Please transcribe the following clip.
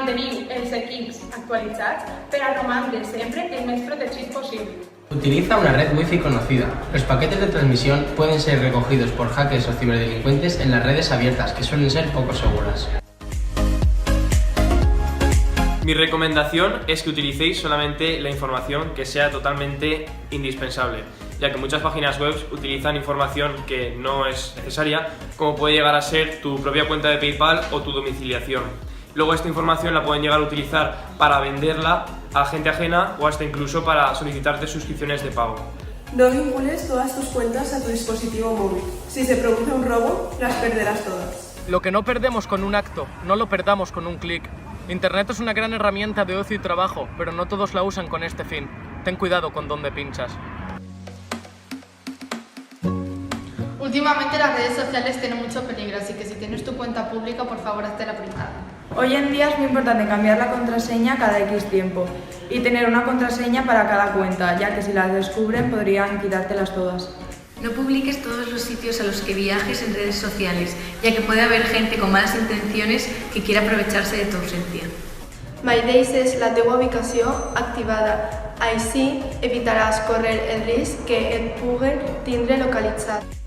Manteniu els equips actualitzats per a romandre sempre el més protegit possible. Utiliza una red Wi-Fi conocida. Los paquetes de transmisión pueden ser recogidos por hackers o ciberdelincuentes en las redes abiertas, que suelen ser poco seguras. Mi recomendación es que utilicéis solamente la información que sea totalmente indispensable, ya que muchas páginas web utilizan información que no es necesaria, como puede llegar a ser tu propia cuenta de PayPal o tu domiciliación. Luego esta información la pueden llegar a utilizar para venderla a gente ajena o hasta incluso para solicitarte suscripciones de pago. No vincules todas tus cuentas a tu dispositivo móvil. Si se produce un robo, las perderás todas. Lo que no perdemos con un acto, no lo perdamos con un clic. Internet es una gran herramienta de ocio y trabajo, pero no todos la usan con este fin. Ten cuidado con dónde pinchas. Últimamente las redes sociales tienen mucho peligro, así que si tienes tu cuenta pública, por favor, hazte la privada. Hoy en día es muy importante cambiar la contraseña cada X tiempo y tener una contraseña para cada cuenta, ya que si las descubren podrían quitártelas todas. No publiques todos los sitios a los que viajes en redes sociales, ya que puede haver gente con malas intenciones que quiera aprovecharse de tu ausencia. Mai deixes la teva ubicació activada, així evitaràs córrer el risc que et puguen tindre localitzat.